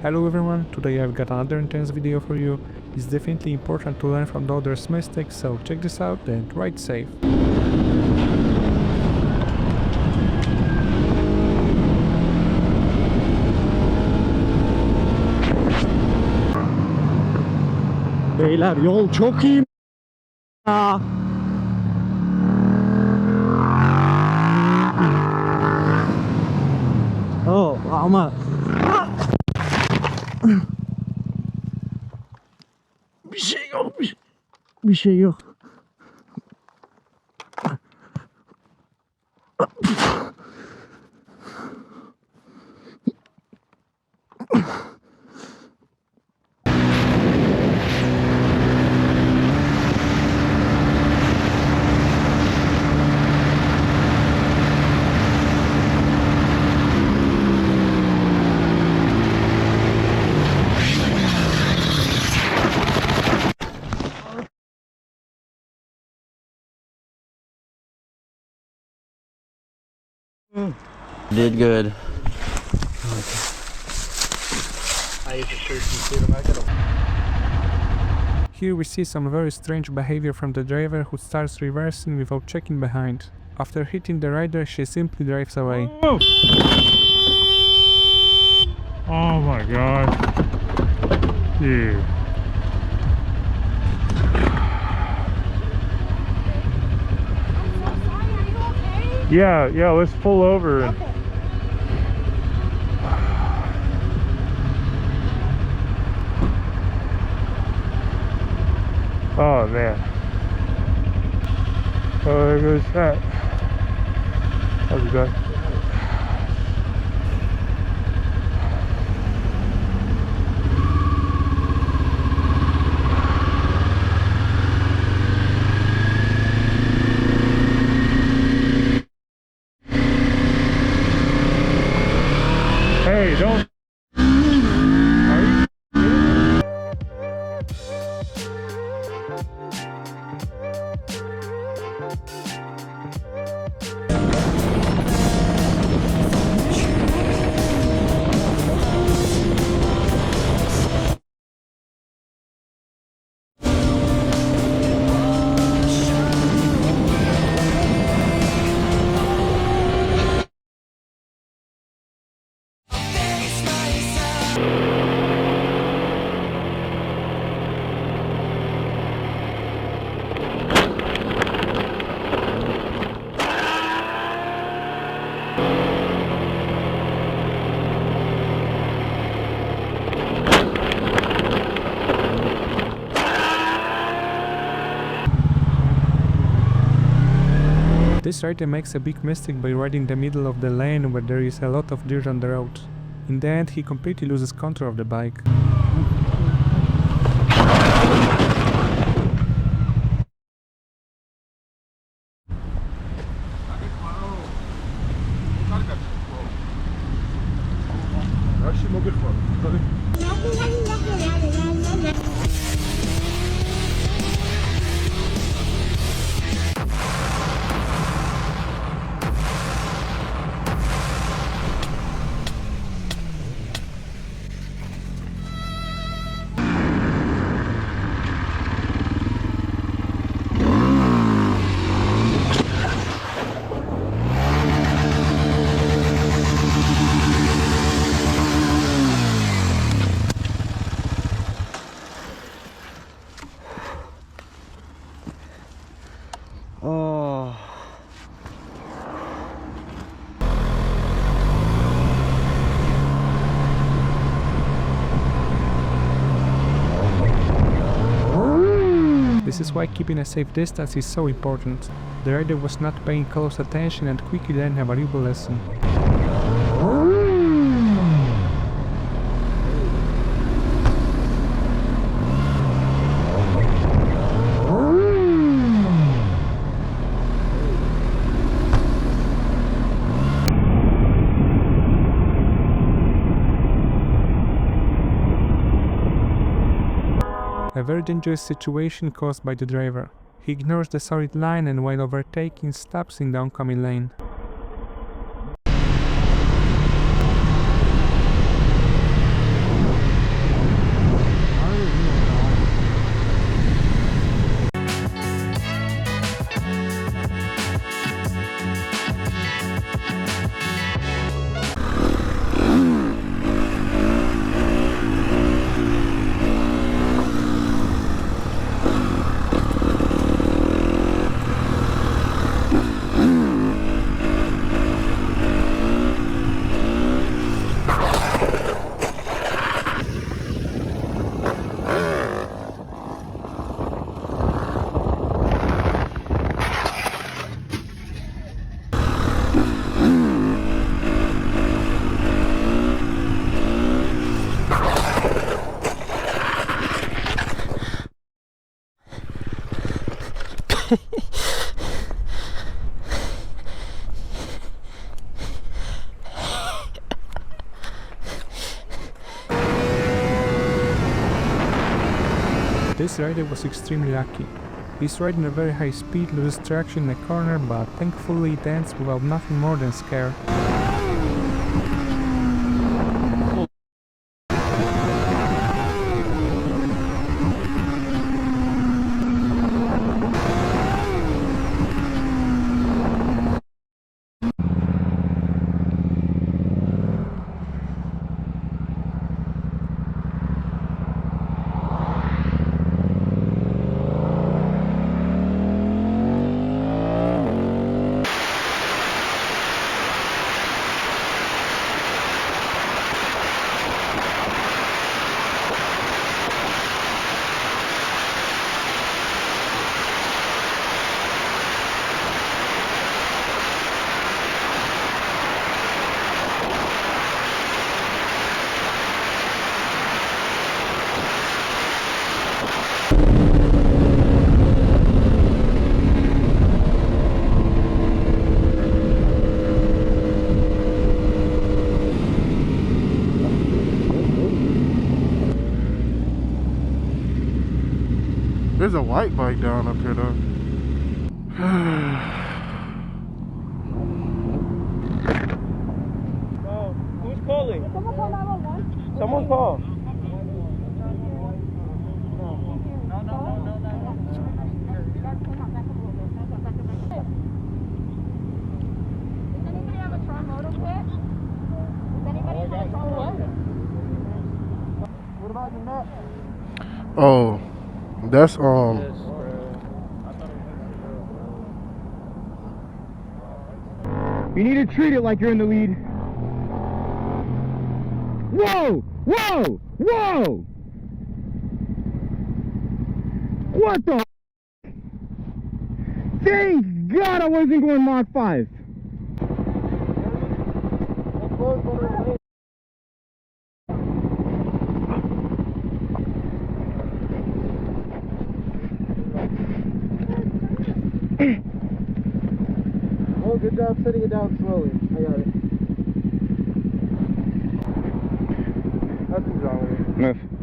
Hello everyone, today I've got another intense video for you. It's definitely important to learn from the others' mistakes, so check this out and ride safe. Beyler yol çok iyi ya. Oh ama bir şey yok, bir şey yok. Did good. Here we see some very strange behavior from the driver who starts reversing without checking behind. After hitting the rider, she simply drives away. Oh, oh my god. Dude. Yeah, let's pull over. Okay. Oh man. Oh, there goes that. How's it going? Hey, don't. Are you? This rider makes a big mistake by riding the middle of the lane where there is a lot of dirt on the road. In the end, he completely loses control of the bike. Oh. This is why keeping a safe distance is so important. The rider was not paying close attention and quickly learned a valuable lesson. A very dangerous situation caused by the driver. He ignores the solid line and while overtaking stops in the oncoming lane. This rider was extremely lucky. He's riding at a very high speed, loses traction in a corner, but thankfully it ends without nothing more than scare. There's a white bike down up here though. No, who's calling? Someone call 911. Someone call. Does anybody have a Tron Moto kit? Does anybody have a Tron Moto? What about the net? Oh, that's You need to treat it like you're in the lead. Whoa! Whoa! Whoa! What the? Thank God I wasn't going Mach 5. Oh, good job setting it down slowly. I got it. Nothing's wrong with it.